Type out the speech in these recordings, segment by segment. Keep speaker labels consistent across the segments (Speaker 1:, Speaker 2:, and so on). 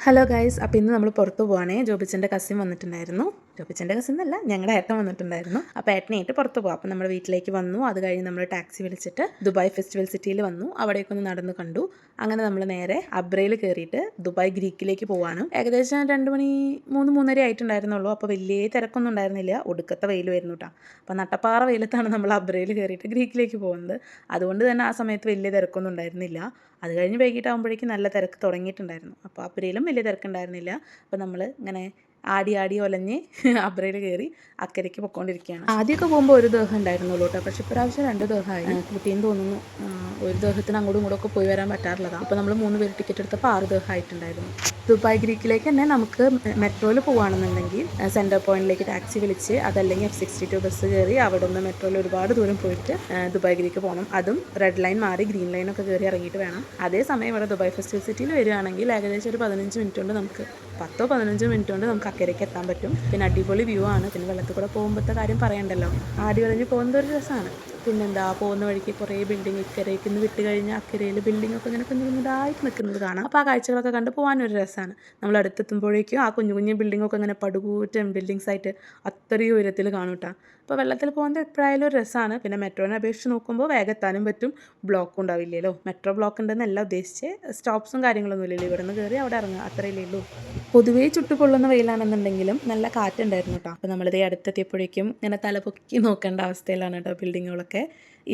Speaker 1: Hello guys, അപ്പോൾ ഇന്ന് നമ്മൾ പുറത്ത് പോവാണേ. ജോബിച്ചൻ്റെ കസിൻ വന്നിട്ടുണ്ടായിരുന്നു. ജോബിച്ചൻ്റെ കസിൻ എന്നല്ല, ഞങ്ങളുടെ ഏട്ടൻ വന്നിട്ടുണ്ടായിരുന്നു. അപ്പോൾ ഏട്ടനായിട്ട് പുറത്ത് പോകാം. അപ്പോൾ നമ്മുടെ വീട്ടിലേക്ക് വന്നു. അത് കഴിഞ്ഞ് നമ്മൾ ടാക്സി വിളിച്ചിട്ട് ദുബായ് ഫെസ്റ്റിവൽ സിറ്റിയിൽ വന്നു. അവിടേക്കൊന്ന് നടന്ന് കണ്ടു. അങ്ങനെ നമ്മൾ നേരെ അബ്രയിൽ കയറിയിട്ട് ദുബായ് ഗ്രീക്കിലേക്ക് പോവാണ്. ഏകദേശം 2 മണി 3:30 ആയിട്ടുണ്ടായിരുന്നുള്ളൂ. അപ്പോൾ വലിയ തിരക്കൊന്നും ഉണ്ടായിരുന്നില്ല. ഒടുക്കത്തെ വെയിൽ വരുന്നു കേട്ടോ. അപ്പോൾ നട്ടപ്പാറ വെയിലത്താണ് നമ്മൾ അബ്രയിൽ കയറിയിട്ട് ഗ്രീക്കിലേക്ക് പോകുന്നത്. അതുകൊണ്ട് തന്നെ ആ സമയത്ത് വലിയ തിരക്കൊന്നും ഉണ്ടായിരുന്നില്ല. അത് കഴിഞ്ഞ് വൈകിട്ടാകുമ്പോഴേക്കും നല്ല തിരക്ക് തുടങ്ങിയിട്ടുണ്ടായിരുന്നു. അപ്പോൾ അബ്രയിലും വലിയ തിരക്കുണ്ടായിരുന്നില്ല. അപ്പോൾ നമ്മൾ ഇങ്ങനെ ആടി ഒലഞ്ഞ് അബ്രയിൽ കയറി അക്കരയ്ക്ക് പൊയ്ക്കൊണ്ടിരിക്കുകയാണ്. ആദ്യമൊക്കെ പോകുമ്പോൾ ഒരു ദഹം ഉണ്ടായിരുന്നുള്ളൂ കേട്ടോ. പക്ഷേ ഇപ്രാവശ്യം 2 ദഹമായി. കുട്ടിയെന്ന് തോന്നുന്നു ഒരു ദഹത്തിന് അങ്ങോട്ടും ഇങ്ങോട്ടും പോയി വരാൻ പറ്റാറുള്ളതാണ്. അപ്പോൾ നമ്മൾ 3 പേര് ടിക്കറ്റ് എടുത്തപ്പോൾ 6 ദഹം ആയിട്ടുണ്ടായിരുന്നു. ദുബായ് ഗ്രീക്കിലേക്ക് തന്നെ നമുക്ക് മെട്രോയിൽ പോകുകയാണെന്നുണ്ടെങ്കിൽ സെൻറ്റർ പോയിന്റിലേക്ക് ടാക്സി വിളിച്ച് അതല്ലെങ്കിൽ F62 ബസ് കയറി അവിടെ നിന്ന് മെട്രോയിൽ ഒരുപാട് ദൂരം പോയിട്ട് ദുബായ് ഗ്രീക്ക് പോകണം. അതും റെഡ് ലൈൻ മാറി ഗ്രീൻ ലൈനൊക്കെ കയറി ഇറങ്ങിയിട്ട് വേണം. അതേസമയം ഇവിടെ ദുബായ് ഫെസ്റ്റിവൽ സിറ്റിയിൽ വരികയാണെങ്കിൽ ഏകദേശം ഒരു 15 മിനിറ്റ് കൊണ്ട് നമുക്ക് 10-15 മിനിറ്റ് കൊണ്ട് നമുക്ക് അക്കരയ്ക്ക് എത്താൻ പറ്റും. പിന്നെ അടിപൊളി വ്യൂ ആണ്. പിന്നെ വെള്ളത്തിൽ കൂടെ പോകുമ്പോഴത്തെ കാര്യം പറയണ്ടല്ലോ, ആടി വളഞ്ഞ് പോകുന്നത് ഒരു രസമാണ്. പിന്നെന്താ, പോകുന്ന വഴിക്ക് കുറേ ബിൽഡിംഗ് ഇക്കരയ്ക്ക് നിന്ന് വിട്ട് കഴിഞ്ഞാൽ അക്കരയിൽ ബിൽഡിങ്ങൊക്കെ ഇങ്ങനെ കുഞ്ഞുതായിട്ട് നിൽക്കുന്നത് കാണാം. അപ്പോൾ ആ കാഴ്ചകളൊക്കെ കണ്ട് പോകാനൊരു രസമാണ്. നമ്മൾ അടുത്തെത്തുമ്പോഴേക്കും ആ കുഞ്ഞു കുഞ്ഞു ബിൽഡിങ്ങൊക്കെ ഇങ്ങനെ പടുകൂറ്റൻ ബിൽഡിങ്സ് ആയിട്ട് അത്രയും ഉയരത്തിൽ കാണും കേട്ടോ. അപ്പോൾ വെള്ളത്തിൽ പോകുന്നത് എപ്പോഴായാലും ഒരു രസമാണ്. പിന്നെ മെട്രോനെ അപേക്ഷിച്ച് നോക്കുമ്പോൾ വേഗം എത്താനും പറ്റും, ബ്ലോക്കും ഉണ്ടാവില്ലല്ലോ. മെട്രോ ബ്ലോക്ക് ഉണ്ടെന്നല്ല ഉദ്ദേശിച്ച്, സ്റ്റോപ്സും കാര്യങ്ങളൊന്നും ഇല്ലല്ലോ. ഇവിടെ നിന്ന് കയറി അവിടെ ഇറങ്ങുക, അത്രയല്ലേ ഉള്ളൂ. പൊതുവേ ചുട്ടുപൊള്ളുന്ന വെയിലാണെന്നുണ്ടെങ്കിലും നല്ല കാറ്റുണ്ടായിരുന്നു കേട്ടോ. അപ്പോൾ നമ്മളിതേ അടുത്തെത്തിയപ്പോഴേക്കും ഇങ്ങനെ തലപൊക്കി നോക്കേണ്ട അവസ്ഥയിലാണ് കേട്ടോ ബിൽഡിങ്ങുകളൊക്കെ.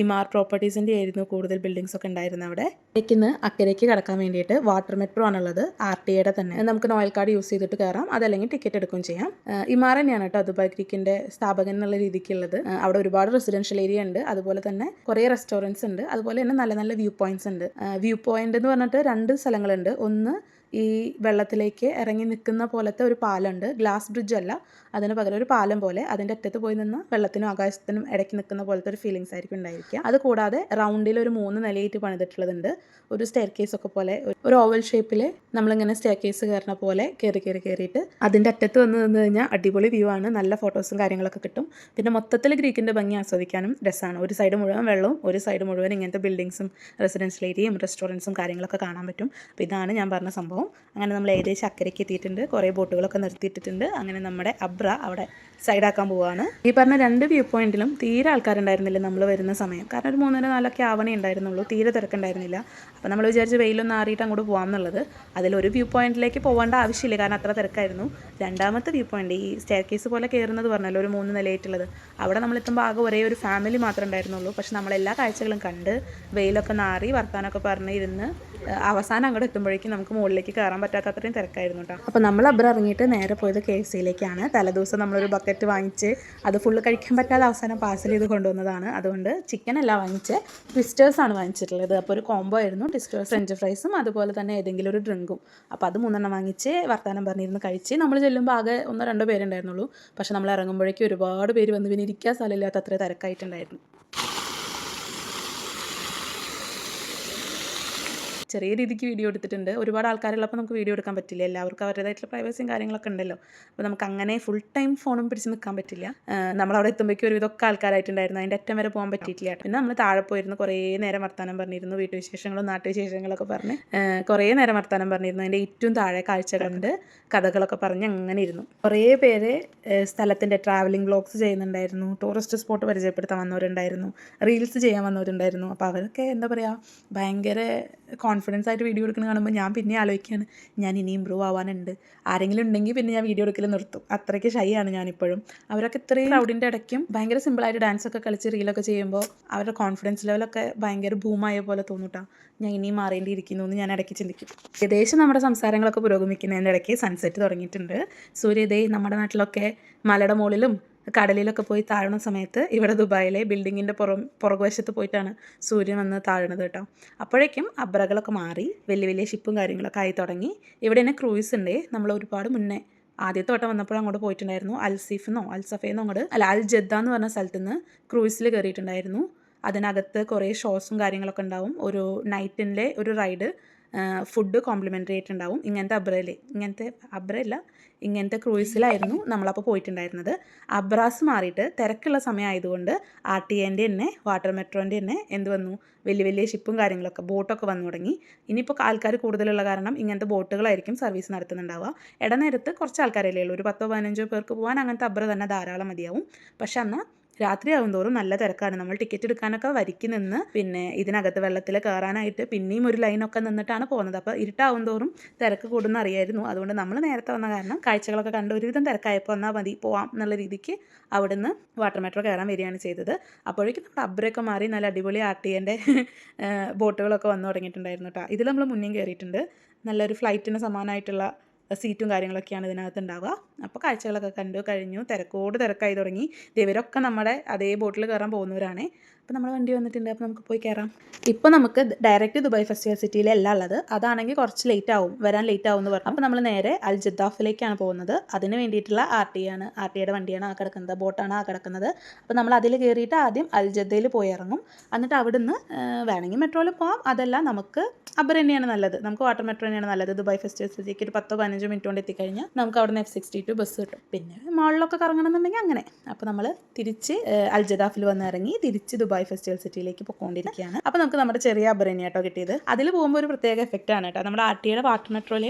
Speaker 1: ഇമാർ പ്രോപ്പർട്ടീസിൻ്റെ ആയിരുന്നു കൂടുതൽ ബിൽഡിങ്സ് ഒക്കെ ഉണ്ടായിരുന്നു അവിടെ. ഇന്ന് അക്കരയ്ക്ക് കടക്കാൻ വേണ്ടിയിട്ട് വാട്ടർ മെട്രോ ആണുള്ളത്, RTA തന്നെ. നമുക്ക് നോയൽ കാർഡ് യൂസ് ചെയ്തിട്ട് കയറാം, അതല്ലെങ്കിൽ ടിക്കറ്റ് എടുക്കുകയും ചെയ്യാം. ഇമാർ തന്നെയാണ് കേട്ടോ ദുബായ് ഗ്രീക്കിൻ്റെ സ്ഥാപകൻ എന്നുള്ള രീതിക്കുള്ളത്. അവിടെ ഒരുപാട് റെസിഡൻഷ്യൽ ഏരിയ ഉണ്ട്, അതുപോലെ തന്നെ കുറേ റെസ്റ്റോറൻറ്റ്സ് ഉണ്ട്, അതുപോലെ തന്നെ നല്ല നല്ല വ്യൂ പോയിന്റ്സ് ഉണ്ട്. വ്യൂ പോയിന്റ് എന്ന് പറഞ്ഞിട്ട് 2 സ്ഥലങ്ങളുണ്ട്. ഒന്ന് ഈ വെള്ളത്തിലേക്ക് ഇറങ്ങി നിൽക്കുന്ന പോലത്തെ ഒരു പാലമുണ്ട്. ഗ്ലാസ് ബ്രിഡ്ജ് അല്ല, അതിന് പകരം ഒരു പാലം പോലെ അതിൻ്റെ അറ്റത്ത് പോയി നിന്ന് വെള്ളത്തിനും ആകാശത്തിനും ഇടയ്ക്ക് നിൽക്കുന്ന പോലത്തെ ഒരു ഫീലിങ്സ് ആയിരിക്കും ഉണ്ടായിരിക്കുക. അത് കൂടാതെ റൗണ്ടിൽ ഒരു 3 നിലയായിട്ട് പണിതിട്ടുള്ളതുണ്ട്. ഒരു സ്റ്റെയർ കേസ് ഒക്കെ പോലെ ഒരു ഓവൽ ഷേപ്പിൽ നമ്മളിങ്ങനെ സ്റ്റെയർ കേസ് കയറുന്ന പോലെ കയറിയിട്ട് അതിൻ്റെ അറ്റത്ത് വന്ന് നിന്ന് കഴിഞ്ഞാൽ അടിപൊളി വ്യൂ ആണ്. നല്ല ഫോട്ടോസും കാര്യങ്ങളൊക്കെ കിട്ടും. പിന്നെ മൊത്തത്തിൽ ഗ്രീക്കിൻ്റെ ഭംഗി ആസ്വദിക്കാനും രസമാണ്. ഒരു സൈഡ് മുഴുവൻ വെള്ളവും ഒരു സൈഡ് മുഴുവൻ ഇങ്ങനത്തെ ബിൽഡിങ്സും റെസിഡൻഷ്യൽ ഏരിയയും റെസ്റ്റോറൻറ്റ്സും കാര്യങ്ങളൊക്കെ കാണാൻ പറ്റും. അപ്പോൾ ഇതാണ് ഞാൻ പറഞ്ഞ സംഭവം. അങ്ങനെ നമ്മൾ ഏകദേശം അക്കരയ്ക്ക് എത്തിയിട്ടുണ്ട്. കുറേ ബോട്ടുകളൊക്കെ നിർത്തിയിട്ടിട്ടുണ്ട്. അങ്ങനെ നമ്മുടെ അബ്ര അവിടെ സൈഡാക്കാൻ പോവുകയാണ്. ഈ പറഞ്ഞ 2 വ്യൂ പോയിന്റിലും തീരെ ആൾക്കാരുണ്ടായിരുന്നില്ല നമ്മൾ വരുന്ന സമയം. കാരണം ഒരു 3-4 ആവണേ ഉണ്ടായിരുന്നുള്ളൂ, തീരെ തിരക്കുണ്ടായിരുന്നില്ല. അപ്പോൾ നമ്മൾ വിചാരിച്ച് വെയിലൊന്ന് ആറിയിട്ട് അങ്ങോട്ട് പോകാം എന്നുള്ളത്. അതിലൊരു വ്യൂ പോയിന്റിലേക്ക് പോകേണ്ട ആവശ്യമില്ല, കാരണം അത്ര തിരക്കായിരുന്നു. രണ്ടാമത്തെ വ്യൂ പോയിന്റ് ഈ സ്റ്റെയർ കേസ് പോലെ കയറുന്നത് പറഞ്ഞല്ലോ, ഒരു 3 നിലയായിട്ടുള്ളത്, അവിടെ നമ്മളെത്തുമ്പോൾ ആകെ ഒരേ ഒരു ഫാമിലി മാത്രമേ ഉണ്ടായിരുന്നുള്ളൂ. പക്ഷെ നമ്മളെല്ലാ കാഴ്ചകളും കണ്ട് വെയിലൊക്കെ നാറി വർത്താനമൊക്കെ പറഞ്ഞ് ഇരുന്ന് അവസാനം അങ്ങോട്ട് എത്തുമ്പോഴേക്കും നമുക്ക് മുകളിലേക്ക് കയറാൻ പറ്റാത്ത അത്രയും തിരക്കായിരുന്നു കേട്ടോ. അപ്പോൾ നമ്മൾ അബ്ര ഇറങ്ങിയിട്ട് നേരെ പോയത് KFCയിലേക്കാണ്. തലേദിവസം നമ്മളൊരു ബക്കറ്റ് വാങ്ങിച്ച് അത് ഫുള്ള് കഴിക്കാൻ പറ്റാതെ അവസാനം പാഴ്സൽ ചെയ്ത് കൊണ്ടുവന്നതാണ്. അതുകൊണ്ട് ചിക്കൻ അല്ല വാങ്ങിച്ച്, ട്വിസ്റ്റേഴ്സാണ് വാങ്ങിച്ചിട്ടുള്ളത്. അപ്പോൾ ഒരു കോംബോ ആയിരുന്നു, ട്വിസ്റ്റേഴ്സ് ഫ്രഞ്ച് ഫ്രൈസും അതുപോലെ തന്നെ ഏതെങ്കിലും ഒരു ഡ്രിങ്കും. അപ്പോൾ അത് 3 വാങ്ങിച്ച് വർത്താനം പറഞ്ഞിരുന്ന് കഴിച്ച്. നമ്മൾ ചെല്ലുമ്പോൾ ആകെ 1-2 പേരുണ്ടായിരുന്നുള്ളൂ. പക്ഷെ നമ്മൾ ഇറങ്ങുമ്പോഴേക്കും ഒരുപാട് പേര് വന്ന്, പിന്നെ ഇരിക്കാൻ സ്ഥലമില്ലാത്ത അത്ര തിരക്കായിട്ടുണ്ടായിരുന്നു. ചെറിയ രീതിക്ക് വീഡിയോ എടുത്തിട്ടുണ്ട്. ഒരുപാട് ആൾക്കാരുള്ളപ്പോൾ നമുക്ക് വീഡിയോ എടുക്കാൻ പറ്റില്ല, എല്ലാവർക്കും അവരുടേതായിട്ടുള്ള പ്രൈവസിയും കാര്യങ്ങളൊക്കെ ഉണ്ടല്ലോ. അപ്പോൾ നമുക്ക് അങ്ങനെ ഫുൾ ടൈം ഫോണും പിടിച്ച് നിൽക്കാൻ പറ്റില്ല. നമ്മളവിടെ എത്തുമ്പോഴേക്കും ഒരുവിധമൊക്കെ ആൾക്കാരായിട്ടുണ്ടായിരുന്നു. അതിൻ്റെ അറ്റം വരെ പോകാൻ പറ്റിയിട്ടില്ല. പിന്നെ നമ്മൾ താഴെ പോയിരുന്നു, കുറേ നേരം വർത്താനം പറഞ്ഞിരുന്നു, വീട്ടുവിശേഷങ്ങളും നാട്ടുവിശേഷങ്ങളൊക്കെ പറഞ്ഞ് കുറേ നേരം വർത്താനം പറഞ്ഞിരുന്നു. അതിൻ്റെ ഏറ്റവും താഴെ കാഴ്ചകളുണ്ട്, കഥകളൊക്കെ പറഞ്ഞ് അങ്ങനെ ഇരുന്നു. കുറേ പേര് സ്ഥലത്തിൻ്റെ ട്രാവലിംഗ് വ്ളോഗ്സ് ചെയ്യുന്നുണ്ടായിരുന്നു, ടൂറിസ്റ്റ് സ്പോട്ട് പരിചയപ്പെടുത്താൻ വന്നവരുണ്ടായിരുന്നു, റീൽസ് ചെയ്യാൻ വന്നവരുണ്ടായിരുന്നു. അപ്പോൾ അവരൊക്കെ എന്താ പറയുക, ഭയങ്കര കോൺഫിഡൻസ് ആയിട്ട് വീഡിയോ എടുക്കുന്നത് കാണുമ്പോൾ ഞാൻ പിന്നെ ആലോചിക്കുകയാണ്, ഞാൻ ഇനി ഇമ്പ്രൂവ് ആവാനുണ്ട്. ആരെങ്കിലും ഉണ്ടെങ്കിൽ പിന്നെ ഞാൻ വീഡിയോ എടുക്കൽ നിർത്തും, അത്രയ്ക്ക് ഷൈ ആണ് ഞാനിപ്പോഴും. അവരൊക്കെ ഇത്രയും ക്രൗഡിൻ്റെ ഇടയ്ക്കും ഭയങ്കര സിമ്പിളായിട്ട് ഡാൻസൊക്കെ കളിച്ച് റീലൊക്കെ ചെയ്യുമ്പോൾ അവരുടെ കോൺഫിഡൻസ് ലെവലൊക്കെ ഭയങ്കര ബൂമായ പോലെ തോന്നൂട്ടാ. ഞാൻ ഇനിയും മാറേണ്ടിയിരിക്കുന്നു എന്ന് ഞാൻ ഇടയ്ക്ക് ചിന്തിക്കും. ഏകദേശം നമ്മുടെ സംസാരങ്ങളൊക്കെ പുരോഗമിക്കുന്നതിൻ്റെ ഇടയ്ക്ക് സൺസെറ്റ് തുടങ്ങിയിട്ടുണ്ട്. സൂര്യോദയം നമ്മുടെ നാട്ടിലൊക്കെ മലയുടെ മുകളിലും കടലിലൊക്കെ പോയി താഴുന്ന സമയത്ത് ഇവിടെ ദുബായിലെ ബിൽഡിങ്ങിൻ്റെ പുറകുവശത്ത് പോയിട്ടാണ് സൂര്യൻ വന്ന് താഴുന്നത് കേട്ടോ. അപ്പോഴേക്കും അബ്രകളൊക്കെ മാറി വലിയ വലിയ ഷിപ്പും കാര്യങ്ങളൊക്കെ ആയി തുടങ്ങി. ഇവിടെ തന്നെ ക്രൂയിസ് ഉണ്ട്. നമ്മൾ ഒരുപാട് മുന്നേ ആദ്യത്തെ വട്ടം വന്നപ്പോൾ അങ്ങോട്ട് പോയിട്ടുണ്ടായിരുന്നു. അൽസഫെന്നോ അൽ ജദ്ദ എന്ന് പറഞ്ഞ സ്ഥലത്ത് നിന്ന് ക്രൂയിസിൽ കയറിയിട്ടുണ്ടായിരുന്നു. അതിനകത്ത് കുറേ ഷോസും കാര്യങ്ങളൊക്കെ ഉണ്ടാവും. ഒരു നൈറ്റിൻ്റെ ഒരു റൈഡ് ഫുഡ് കോംപ്ലിമെൻ്ററി ആയിട്ടുണ്ടാവും. ഇങ്ങനത്തെ ക്രൂയിസിലായിരുന്നു നമ്മളപ്പോൾ പോയിട്ടുണ്ടായിരുന്നത്. അബ്രാസ് മാറിയിട്ട് തിരക്കുള്ള സമയമായതുകൊണ്ട് RTA-ൻ്റെ തന്നെ വാട്ടർ മെട്രോൻ്റെ തന്നെ എന്ത് വന്നു, വലിയ വലിയ ഷിപ്പും കാര്യങ്ങളൊക്കെ ബോട്ടൊക്കെ വന്നു തുടങ്ങി. ഇനിയിപ്പോൾ ആൾക്കാർ കൂടുതലുള്ള കാരണം ഇങ്ങനത്തെ ബോട്ടുകളായിരിക്കും സർവീസ് നടത്തുന്നുണ്ടാവുക. ഇടനേരത്ത് കുറച്ച് ആൾക്കാരല്ലേ ഉള്ളൂ, ഒരു 10-15 പേർക്ക് പോകാൻ അങ്ങനത്തെ അബ്ര തന്നെ ധാരാളം മതിയാവും. പക്ഷെ അന്ന് രാത്രിയാവും തോറും നല്ല തിരക്കാണ്. നമ്മൾ ടിക്കറ്റ് എടുക്കാനൊക്കെ വരിക്ക് നിന്ന് പിന്നെ ഇതിനകത്ത് വെള്ളത്തിൽ കയറാനായിട്ട് പിന്നെയും ഒരു ലൈനൊക്കെ നിന്നിട്ടാണ് പോകുന്നത്. അപ്പോൾ ഇരുട്ടാവും തോറും തിരക്ക് കൂടുന്ന അറിയായിരുന്നു. അതുകൊണ്ട് നമ്മൾ നേരത്തെ വന്ന കാരണം കാഴ്ചകളൊക്കെ കണ്ട് ഒരുവിധം തിരക്കായപ്പോൾ എന്നാൽ മതി പോവാം എന്നുള്ള രീതിക്ക് അവിടുന്ന് വാട്ടർ മെട്രോ കയറാൻ വരികയാണ് ചെയ്തത്. അപ്പോഴേക്കും നമ്മുടെ അബ്രയൊക്കെ മാറി നല്ല അടിപൊളി RTA-ൻ്റെ ബോട്ടുകളൊക്കെ വന്നു തുടങ്ങിയിട്ടുണ്ടായിരുന്നു കേട്ടോ. ഇതിൽ നമ്മൾ മുന്നേയും കയറിയിട്ടുണ്ട്. നല്ലൊരു ഫ്ലൈറ്റിന് സമാനമായിട്ടുള്ള സീറ്റും കാര്യങ്ങളൊക്കെയാണ് ഇതിനകത്ത് ഉണ്ടാവുക. അപ്പോൾ കാഴ്ചകളൊക്കെ കണ്ടു കഴിഞ്ഞു. തിരക്കായി തുടങ്ങി. ഇവരൊക്കെ നമ്മുടെ അതേ ബോട്ടിൽ കയറാൻ പോകുന്നവരാണ്. അപ്പോൾ നമ്മുടെ വണ്ടി വന്നിട്ടുണ്ട്. അപ്പോൾ നമുക്ക് പോയി കയറാം. ഇപ്പോൾ നമുക്ക് ഡയറക്റ്റ് ദുബായ് ഫെസ്റ്റിവൽ സിറ്റിയിലല്ല ഉള്ളത്. അതാണെങ്കിൽ കുറച്ച് വരാൻ ലേറ്റ് ആവും എന്ന് പറഞ്ഞു. അപ്പോൾ നമ്മൾ നേരെ അൽ ജദ്ദാഫിലേക്കാണ് പോകുന്നത്. അതിന് വേണ്ടിയിട്ടുള്ള RTA-യുടെ വണ്ടിയാണ് ആ കിടക്കുന്നത്, ബോട്ടാണ് ആ കിടക്കുന്നത്. അപ്പോൾ നമ്മൾ അതിൽ കയറിയിട്ട് ആദ്യം അൽ ജദ്ദയിൽ പോയി ഇറങ്ങും. എന്നിട്ട് അവിടുന്ന് വേണമെങ്കിൽ മെട്രോയിൽ പോകാം. അതല്ല നമുക്ക് അബ്ര തന്നെയാണ് നല്ലത്, നമുക്ക് വാട്ടർ മെട്രോ തന്നെയാണ് നല്ലത്. ദുബായ് ഫെസ്റ്റിവൽ സിറ്റിക്ക് ഒരു 10-15 മിനിറ്റ് കൊണ്ട് എത്തിക്കഴിഞ്ഞാൽ നമുക്ക് അവിടെ നിന്ന് F62 ബസ് കിട്ടും. പിന്നെ മാളിലൊക്കെ കറങ്ങണമെന്നുണ്ടെങ്കിൽ അങ്ങനെ. അപ്പോൾ നമ്മൾ തിരിച്ച് അൽ ജദ്ദാഫിൽ വന്ന് ഇറങ്ങി തിരിച്ച് ദുബായ് ഫെസ്റ്റിവൽ സിറ്റിയിലേക്ക് പോയിക്കൊണ്ടിരിക്കുകയാണ്. അപ്പോൾ നമുക്ക് നമ്മുടെ ചെറിയ അബ്രേനെ കേട്ടോ കിട്ടിയത്. അതിൽ പോകുമ്പോൾ ഒരു പ്രത്യേക എഫക്റ്റ് ആണ് കേട്ടോ. നമ്മുടെ RTA-യുടെ വാട്ടർ മെട്രോയിൽ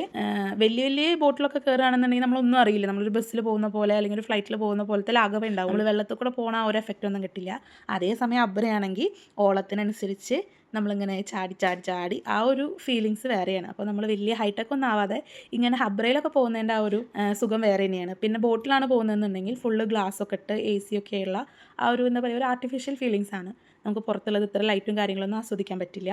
Speaker 1: വലിയ വലിയ ബോട്ടിലൊക്കെ കയറുകയാണെന്നുണ്ടെങ്കിൽ നമ്മളൊന്നും അറിയില്ല. നമ്മളൊരു ബസ്സിൽ പോകുന്ന പോലെ അല്ലെങ്കിൽ ഒരു ഫ്ലൈറ്റിൽ പോകുന്ന പോലത്തെ ലാഘവം ഉണ്ടാവും. നമ്മൾ വെള്ളത്തിൽ കൂടെ പോകണ ആ ഒരു എഫക്റ്റ് ഒന്നും കിട്ടില്ല. അതേസമയം അബ്രയാണെങ്കിൽ ഓളത്തിനനുസരിച്ച് നമ്മളിങ്ങനെ ചാടി ആ ഒരു ഫീലിങ്സ് വേറെയാണ്. അപ്പോൾ നമ്മൾ വലിയ ഹൈടെക് ഒന്നും ആവാതെ ഇങ്ങനെ അബ്രയിലൊക്കെ പോകുന്നതിൻ്റെ ആ ഒരു സുഖം വേറെ തന്നെയാണ്. പിന്നെ ബോട്ടിലാണ് പോകുന്നതെന്നുണ്ടെങ്കിൽ ഫുള്ള് ഗ്ലാസ്സൊക്കെ ഇട്ട് AC ഒക്കെ ഉള്ള ആ ഒരു എന്താ പറയുക, ഒരു ആർട്ടിഫിഷ്യൽ ഫീലിങ്സ് ആണ്. നമുക്ക് പുറത്തുള്ളത് ഇത്ര ലൈറ്റും കാര്യങ്ങളൊന്നും ആസ്വദിക്കാൻ പറ്റില്ല.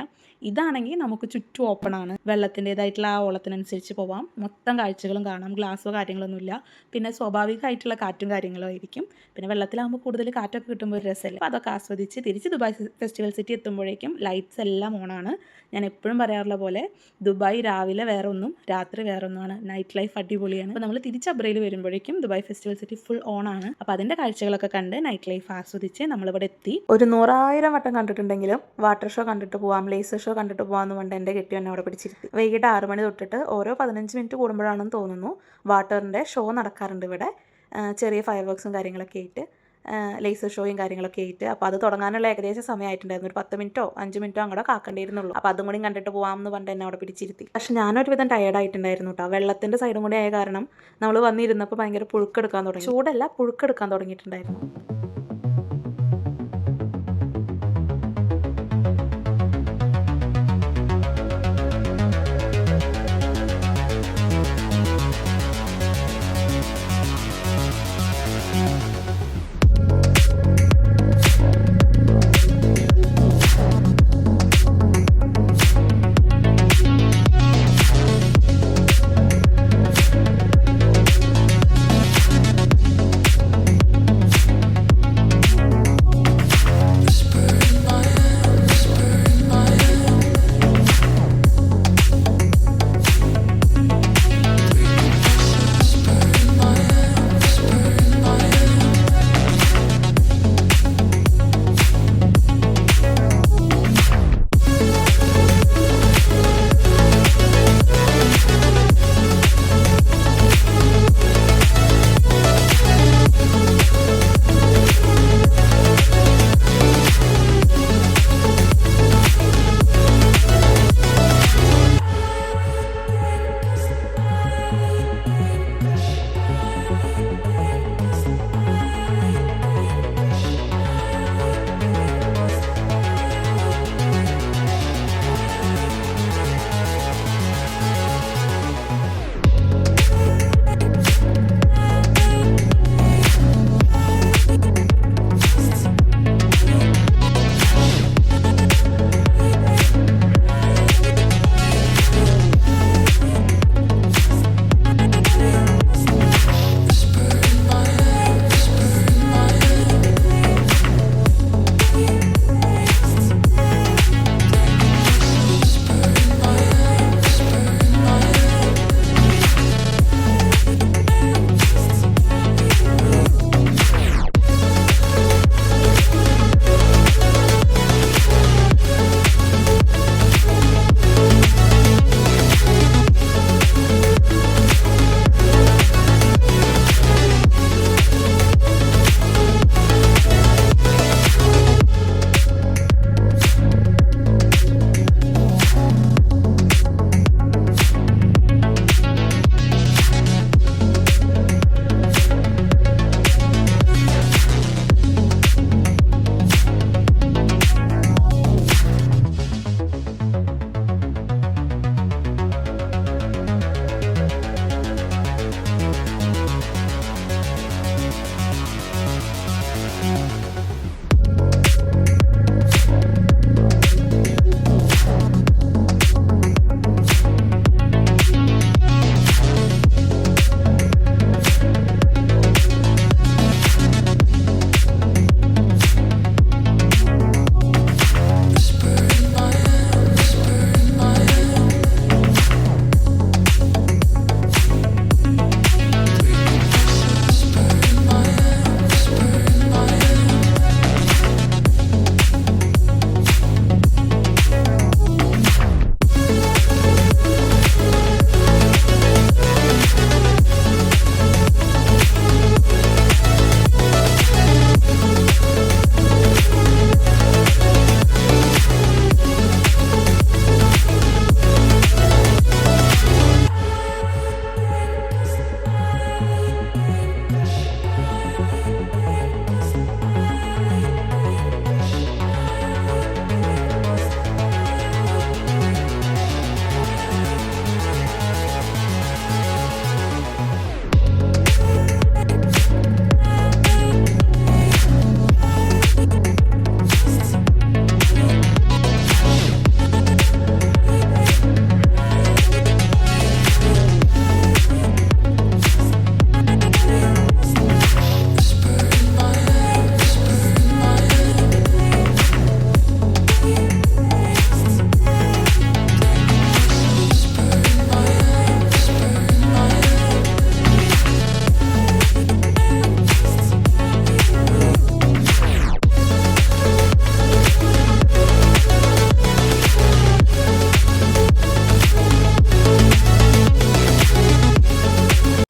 Speaker 1: ഇതാണെങ്കിൽ നമുക്ക് ചുറ്റും ഓപ്പണാണ്, വെള്ളത്തിൻ്റേതായിട്ടുള്ള ആ ഓളത്തിനനുസരിച്ച് പോവാം, മൊത്തം കാഴ്ചകളും കാണാം, ഗ്ലാസ്സോ കാര്യങ്ങളൊന്നുമില്ല. പിന്നെ സ്വാഭാവികമായിട്ടുള്ള കാറ്റും കാര്യങ്ങളോ ആയിരിക്കും. പിന്നെ വെള്ളത്തിലാകുമ്പോൾ കൂടുതൽ കാറ്റൊക്കെ കിട്ടുമ്പോൾ ഒരു രസമല്ലേ. അപ്പോൾ അതൊക്കെ ആസ്വദിച്ച് തിരിച്ച് ദുബായ് ഫെസ്റ്റിവൽ സിറ്റി എത്തുമ്പോഴേക്കും ലൈറ്റ്സ് എല്ലാം ഓണാണ്. ഞാൻ എപ്പോഴും പറയാറുള്ള പോലെ ദുബായ് രാവിലെ വേറെ ഒന്നും രാത്രി വേറെ ഒന്നുമാണ്. നൈറ്റ് ലൈഫ് അടിപൊളിയാണ്. അപ്പോൾ നമ്മൾ തിരിച്ച് അബ്രയിൽ വരുമ്പോഴേക്കും ദുബായ് ഫെസ്റ്റിവൽ സിറ്റി ഫുൾ ഓണാണ്. അപ്പോൾ അതിൻ്റെ കാഴ്ചകളൊക്കെ കണ്ട് നൈറ്റ് ലൈഫ് ആസ്വദിച്ച് നമ്മളിവിടെ എത്തി. ഒരു 100,000 വട്ടം കണ്ടിട്ടുണ്ടെങ്കിലും വാട്ടർ ഷോ കണ്ടിട്ട് പോവാം, ലേസർ ഷോ കണ്ടിട്ട് പോകാമെന്ന് കൊണ്ട് എൻ്റെ കെട്ടി എന്നെ അവിടെ പിടിച്ചിരുത്തി. വൈകിട്ട് 6 മണി തൊട്ടിട്ട് ഓരോ 15 മിനിറ്റ് കൂടുമ്പോഴാണെന്ന് തോന്നുന്നു വാട്ടറിൻ്റെ ഷോ നടക്കാറുണ്ട് ഇവിടെ. ചെറിയ ഫയർ വർക്ക്സും കാര്യങ്ങളൊക്കെ ആയിട്ട്, ലേസർ ഷോയും കാര്യങ്ങളൊക്കെ ആയിട്ട്. അപ്പോൾ അത് തുടങ്ങാനുള്ള ഏകദേശം സമയമായിട്ടുണ്ടായിരുന്നു. ഒരു 10 മിനിറ്റോ 5 മിനിറ്റോ അങ്ങോട്ട് കാക്കേണ്ടിയിരുന്നുള്ളൂ. അപ്പോൾ അതും കൂടി കണ്ടിട്ട് പോകാമെന്ന് പറഞ്ഞിട്ട് എന്നെ അവിടെ പിടിച്ചിരുത്തി. പക്ഷെ ഞാനൊരുവിധം ടയേർഡായിട്ടുണ്ടായിരുന്നു കേട്ടോ. വെള്ളത്തിൻ്റെ സൈഡും കൂടി ആയ കാരണം നമ്മൾ വന്നിരുന്നപ്പോൾ ഭയങ്കര പുഴുക്കെടുക്കാൻ തുടങ്ങി. ചൂടല്ല, പുഴുക്കെടുക്കാൻ തുടങ്ങിയിട്ടുണ്ടായിരുന്നു.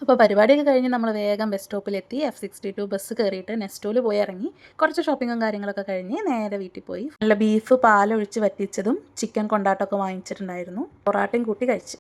Speaker 1: അപ്പോൾ പരിപാടിയൊക്കെ കഴിഞ്ഞ് നമ്മൾ വേഗം ബസ് സ്റ്റോപ്പിലെത്തി. F62 ബസ് കയറിയിട്ട് നെസ്റ്റോയിൽ പോയി ഇറങ്ങി. കുറച്ച് ഷോപ്പിങ്ങും കാര്യങ്ങളൊക്കെ കഴിഞ്ഞ് നേരെ വീട്ടിൽ പോയി. നല്ല ബീഫ് പാലൊഴിച്ച് വറ്റിച്ചതും ചിക്കൻ കൊണ്ടാട്ടമൊക്കെ വാങ്ങിച്ചിട്ടുണ്ടായിരുന്നു. പൊറാട്ടയും കൂട്ടി കഴിച്ച്.